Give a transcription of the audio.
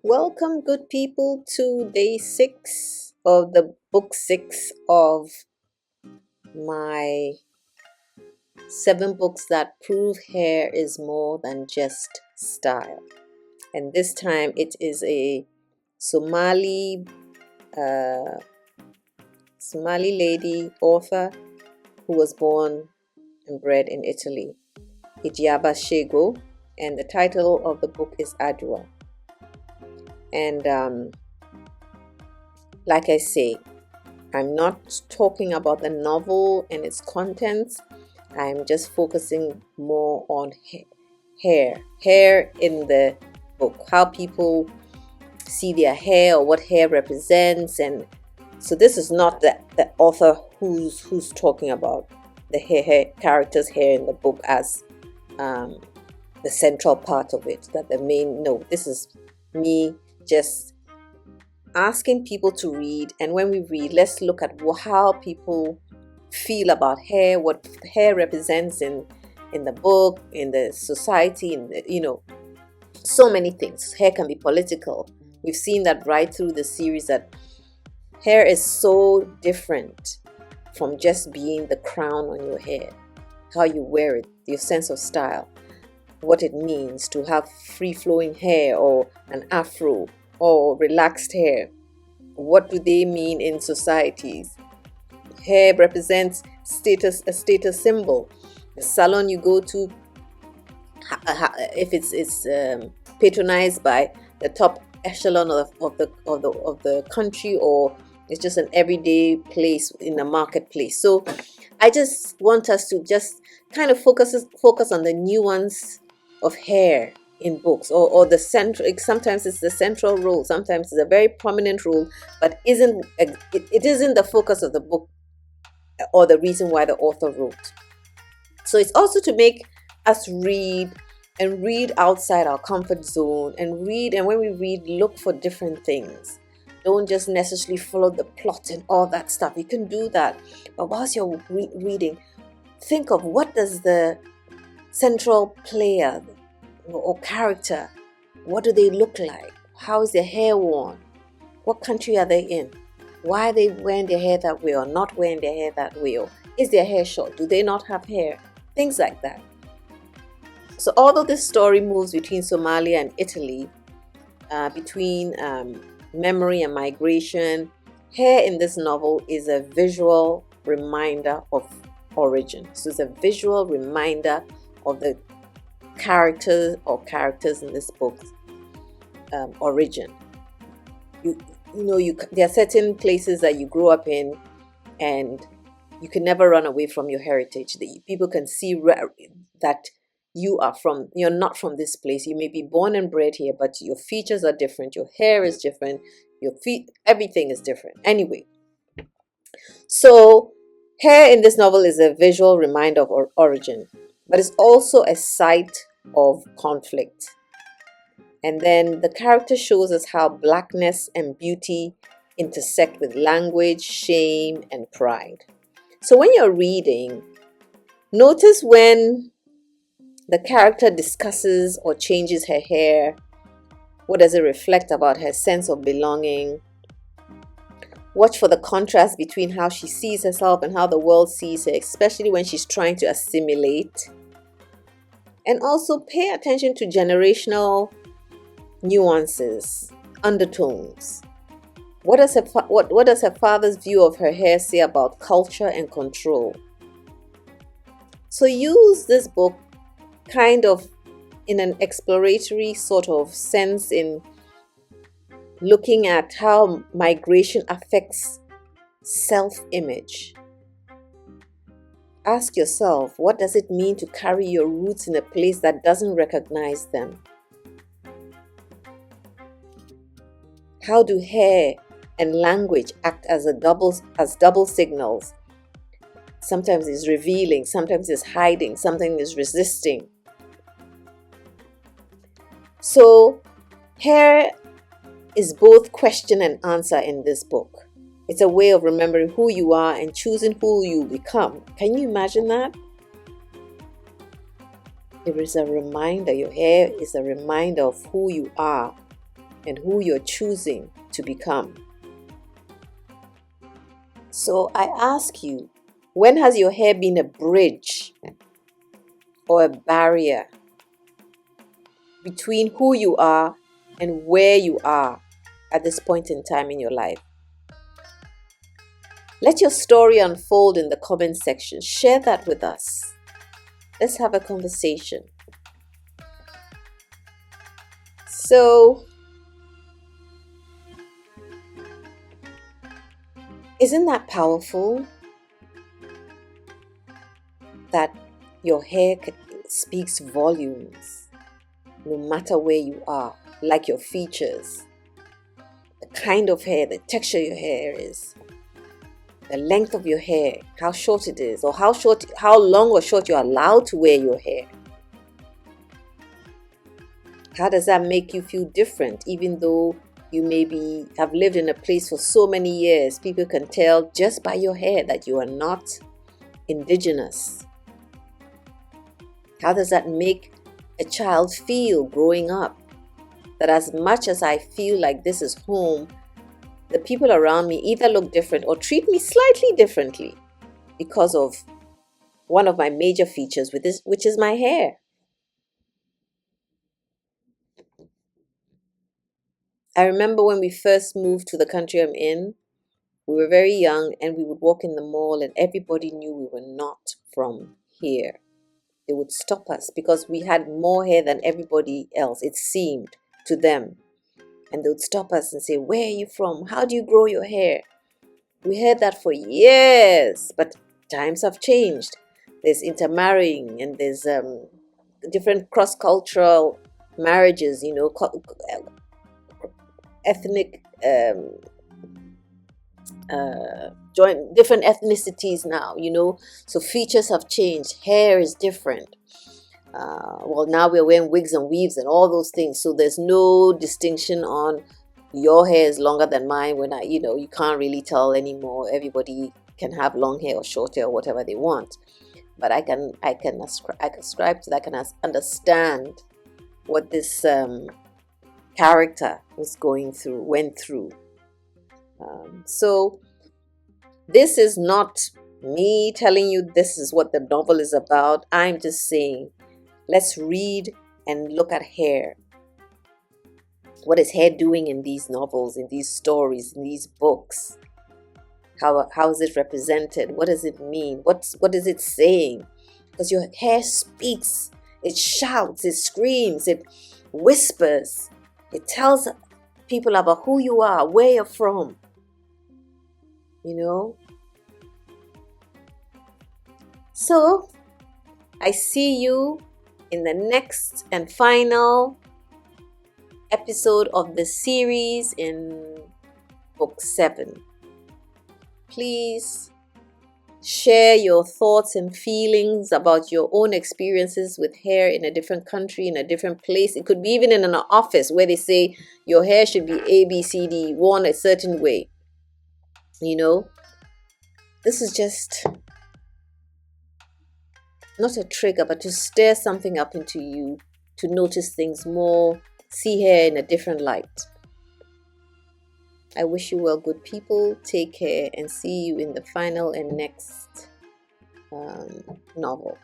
Welcome, good people, to day 6 of the book 6 of my 7 books that prove hair is more than just style. And this time it is a Somali uh, Somali lady author who was born and bred in Italy, Ijiaba Shego, and the title of the book is Adwa. And like I say, I'm not talking about the novel and its contents. I'm just focusing more on hair in the book, how people see their hair or what hair represents. And so this is not the author who's talking about the hair character's hair in the book as the central part of it, that the main. No, this is me just asking people to read, and when we read, let's look at how people feel about hair, what hair represents in the book, in the society, in so many things. Hair can be political. We've seen that right through the series, that hair is so different from just being the crown on your hair, how you wear it, your sense of style, what it means to have free-flowing hair or an afro or relaxed hair. What do they mean in societies? Hair represents a status symbol. The salon you go to, if it's patronized by the top echelon of the country, or it's just an everyday place in the marketplace. So I just want us to just kind of focus on the nuance of hair in books, or the central. Sometimes it's the central role, sometimes it's a very prominent role, but it isn't the focus of the book or the reason why the author wrote. So it's also to make us read outside our comfort zone, and when we read, look for different things. Don't just necessarily follow the plot and all that stuff. You can do that, but whilst you're reading, think of what does the central player or character, what do they look like? How is their hair worn? What country are they in? Why are they wearing their hair that way or not wearing their hair that way? Or is their hair short? Do they not have hair? Things like that. So although this story moves between Somalia and Italy, between memory and migration, hair in this novel is a visual reminder of origin. So it's a visual reminder of the characters in this book's origin. There are certain places that you grow up in, and you can never run away from your heritage. People can see that you're not from this place. You may be born and bred here, but your features are different, your hair is different, your feet, everything is different. Anyway, so hair in this novel is a visual reminder of origin, but it's also a site of conflict. And then the character shows us how blackness and beauty intersect with language, shame, and pride. So when you're reading, notice when the character discusses or changes her hair. What does it reflect about her sense of belonging? Watch for the contrast between how she sees herself and how the world sees her, especially when she's trying to assimilate. And also pay attention to generational nuances, undertones. What does her father's view of her hair say about culture and control? So use this book kind of in an exploratory sort of sense, in looking at how migration affects self-image. Ask yourself, what does it mean to carry your roots in a place that doesn't recognize them? How do hair and language act as double signals? Sometimes it's revealing, sometimes it's hiding, sometimes it's resisting. So hair is both question and answer in this book. It's a way of remembering who you are and choosing who you become. Can you imagine that? It is a reminder. Your hair is a reminder of who you are and who you're choosing to become. So I ask you, when has your hair been a bridge or a barrier between who you are and where you are at this point in time in your life? Let your story unfold in the comment section. Share that with us. Let's have a conversation. So, isn't that powerful? That your hair speaks volumes no matter where you are, like your features, the kind of hair, the texture your hair is, the length of your hair, how short it is, or how long or short you're allowed to wear your hair. How does that make you feel different? Even though you maybe have lived in a place for so many years, people can tell just by your hair that you are not indigenous. How does that make a child feel growing up? That as much as I feel like this is home, the people around me either look different or treat me slightly differently because of one of my major features, which is my hair. I remember when we first moved to the country I'm in, we were very young and we would walk in the mall and everybody knew we were not from here. They would stop us because we had more hair than everybody else, it seemed to them. And they would stop us and say, "Where are you from? How do you grow your hair?" We heard that for years, but times have changed. There's intermarrying and there's different cross-cultural marriages, ethnic join different ethnicities now, so features have changed. Hair is different. Well, now we're wearing wigs and weaves and all those things, so there's no distinction on your hair is longer than mine. When you can't really tell anymore. Everybody can have long hair or short hair or whatever they want, but I can ascribe to that. I can understand what this character went through. So this is not me telling you this is what the novel is about. I'm just saying, let's read and look at hair. What is hair doing in these novels, in these stories, in these books? How is it represented? What does it mean? What is it saying? Because your hair speaks, it shouts, it screams, it whispers. It tells people about who you are, where you're from. So, I see you in the next and final episode of the series in Book 7. Please share your thoughts and feelings about your own experiences with hair in a different country, in a different place. It could be even in an office where they say your hair should be A, B, C, D, worn a certain way. This is just not a trigger, but to stir something up into you, to notice things more, see hair in a different light. I wish you well, good people. Take care and see you in the final and next novel.